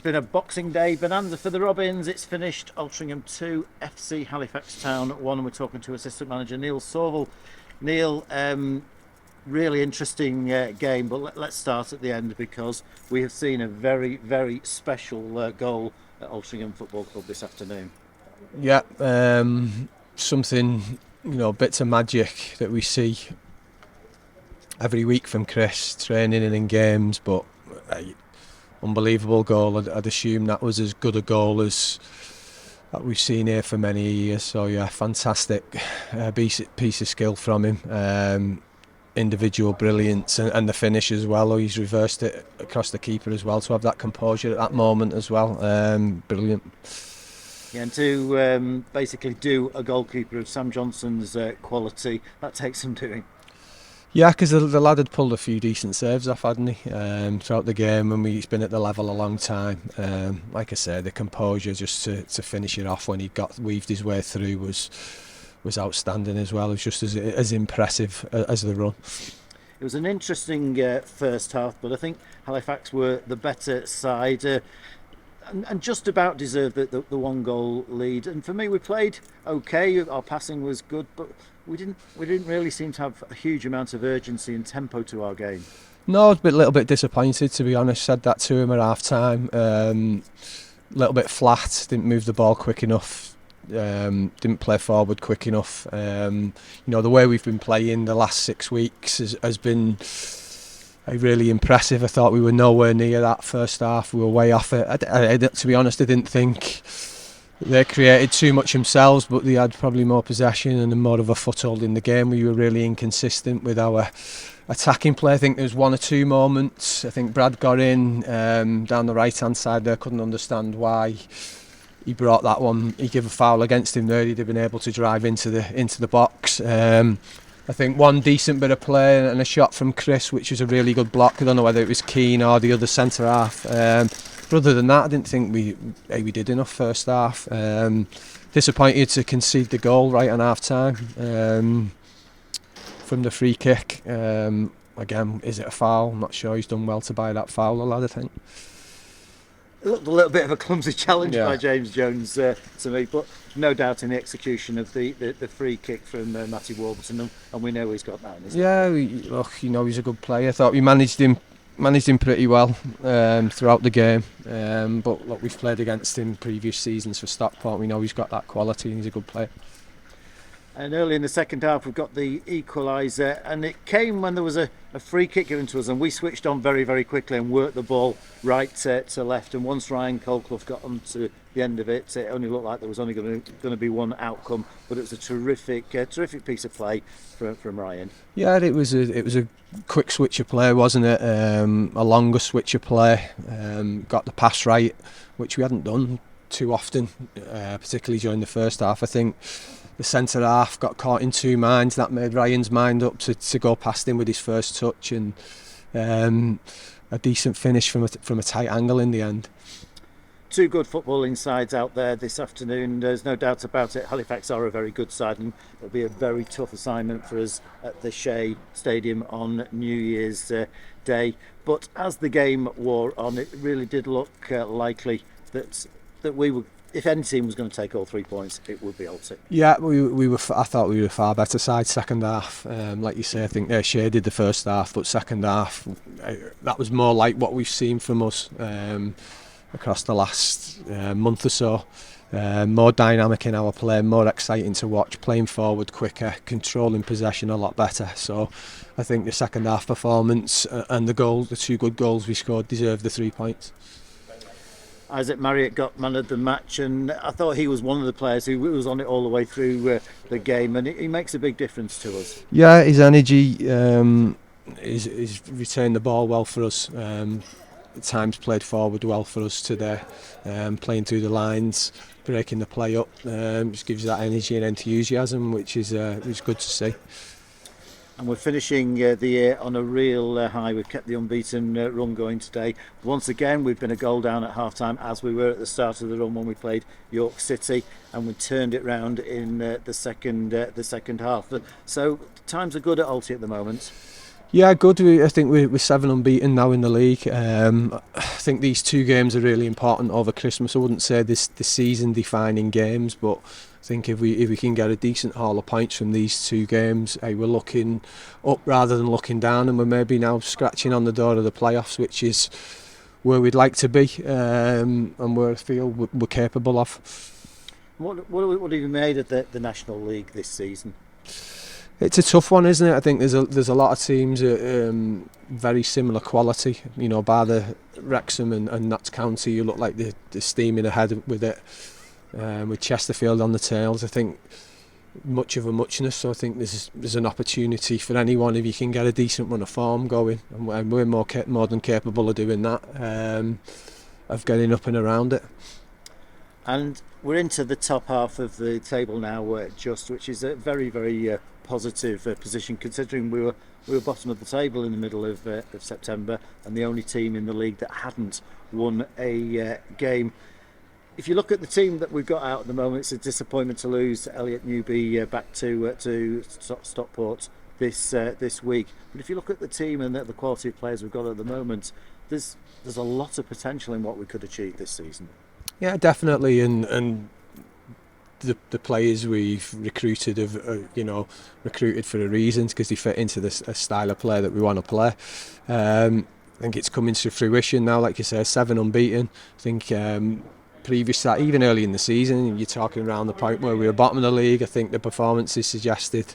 been a Boxing Day bonanza for the Robins. It's finished Altrincham 2, FC Halifax Town 1, and we're talking to assistant manager Neil Sorvel. Neil, really interesting game, but let's start at the end because we have seen a very, very special goal at Altrincham Football Club this afternoon. Yeah, something, bits of magic that we see every week from Chris, training and in games, but unbelievable goal. I'd assume that was as good a goal as that we've seen here for many years. So yeah, fantastic piece of skill from him. Individual brilliance and the finish as well. He's reversed it across the keeper as well to have that composure at that moment as well. Brilliant. Yeah, and to basically do a goalkeeper of Sam Johnson's quality, that takes some doing. Yeah, because the lad had pulled a few decent saves off, hadn't he, throughout the game, and he's been at the level a long time. Like I said, the composure just to finish it off when he weaved his way through was outstanding as well. It was just as impressive as the run. It was an interesting first half, but I think Halifax were the better side and just about deserved the one goal lead. And for me, we played okay. Our passing was good, but we didn't really seem to have a huge amount of urgency and tempo to our game. No, I was a little bit disappointed, to be honest. Said that to him at half time. Little bit flat, didn't move the ball quick enough. Didn't play forward quick enough. The way we've been playing the last 6 weeks has been really impressive. I thought we were nowhere near that first half. We were way off it. To be honest, I didn't think they created too much themselves, but they had probably more possession and more of a foothold in the game. We were really inconsistent with our attacking play. I think there was one or two moments. I think Brad got in down the right hand side there. Couldn't understand why he brought that one. He gave a foul against him there. He'd have been able to drive into the box. I think one decent bit of play and a shot from Chris, which was a really good block. I don't know whether it was Keane or the other centre half. But other than that, I didn't think we did enough first half. Disappointed to concede the goal right on half time from the free kick. Again, is it a foul? I'm not sure. He's done well to buy that foul, the lad, I think. It looked a little bit of a clumsy challenge by James Jones to me, but no doubt in the execution of the free kick from Matty Warburton, and we know he's got that. Look, he's a good player. I thought we managed him pretty well throughout the game. But look, we've played against him previous seasons for Stockport. We know he's got that quality and he's a good player. And early in the second half, we've got the equaliser, and it came when there was a free kick given to us, and we switched on very, very quickly and worked the ball right to left. And once Ryan Colclough got on to the end of it, it only looked like there was only going to be one outcome, but it was a terrific piece of play from Ryan. Yeah, it was a quick switch of play, wasn't it? A longer switch of play. Got the pass right, which we hadn't done too often, particularly during the first half. I think the centre half got caught in two minds. That made Ryan's mind up to go past him with his first touch, and a decent finish from a tight angle in the end. Two good footballing sides out there this afternoon. There's no doubt about it. Halifax are a very good side, and it'll be a very tough assignment for us at the Shea Stadium on New Year's Day. But as the game wore on, it really did look likely that we were. If any team was going to take all 3 points, it would be Alty. Yeah, we were. I thought we were a far better side second half. Like you say, I think Shea did the first half, but second half that was more like what we've seen from us across the last month or so. More dynamic in our play, more exciting to watch, playing forward quicker, controlling possession a lot better. So I think the second half performance and the two good goals we scored deserved the 3 points. Isaac Marriott got man of the match, and I thought he was one of the players who was on it all the way through the game, and he makes a big difference to us. Yeah, his energy, he's retained the ball well for us. At times played forward well for us today, playing through the lines, breaking the play up. Just gives that energy and enthusiasm, which is good to see. And we're finishing the year on a real high. We've kept the unbeaten run going today. Once again, we've been a goal down at half-time, as we were at the start of the run when we played York City, and we turned it round in the second half. So times are good at Alty at the moment. Yeah, good. I think we're 7 unbeaten now in the league. I think these 2 games are really important over Christmas. I wouldn't say this the season defining games, but I think if we can get a decent haul of points from these 2 games, we're looking up rather than looking down, and we're maybe now scratching on the door of the playoffs, which is where we'd like to be, and where I feel we're capable of. What have you made of the National League this season? It's a tough one, isn't it? I think there's a lot of teams at very similar quality. You know, bar the Wrexham and Notts County, you look like they're steaming ahead with it. With Chesterfield on the tails, I think much of a muchness. So I think there's an opportunity for anyone if you can get a decent run of form going, and we're more than capable of doing that, of getting up and around it. And we're into the top half of the table now, which is a very, very positive position, considering we were bottom of the table in the middle of September, and the only team in the league that hadn't won a game. If you look at the team that we've got out at the moment, it's a disappointment to lose Elliot Newby back to Stockport this week. But if you look at the team and the quality of players we've got at the moment, there's a lot of potential in what we could achieve this season. Yeah, definitely, and the players we've recruited have recruited for a reason, because they fit into a style of play that we want to play. I think it's coming to fruition now, like you say, 7 unbeaten. I think previous to that, even early in the season, you're talking around the point where we were bottom of the league. I think the performances suggested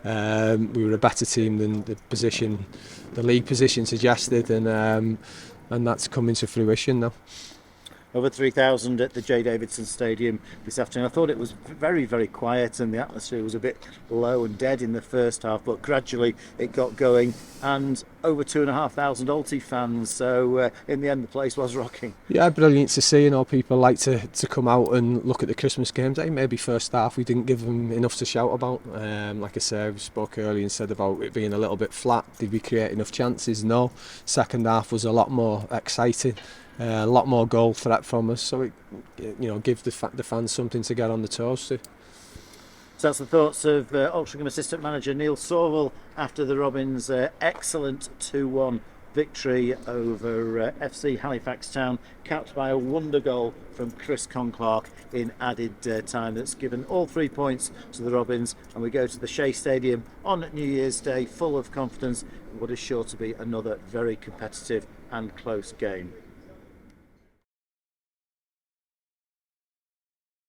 we were a better team than the league position suggested, and that's coming to fruition now. Over 3,000 at the J Davidson Stadium this afternoon. I thought it was very, very quiet, and the atmosphere was a bit low and dead in the first half, but gradually it got going, and over 2,500 Alty fans, so in the end the place was rocking. Yeah, brilliant to see. People like to come out and look at the Christmas games. Maybe first half we didn't give them enough to shout about. Like I said, we spoke earlier and said about it being a little bit flat. Did we create enough chances? No. Second half was a lot more exciting. A lot more goal threat from us, so it gives the fans something to get on the toes to. So that's the thoughts of Altrincham assistant manager Neil Sorvel after the Robins' excellent 2-1 victory over FC Halifax Town, capped by a wonder goal from Chris Conclark in added time. That's given all 3 points to the Robins, and we go to the Shea Stadium on New Year's Day full of confidence in what is sure to be another very competitive and close game.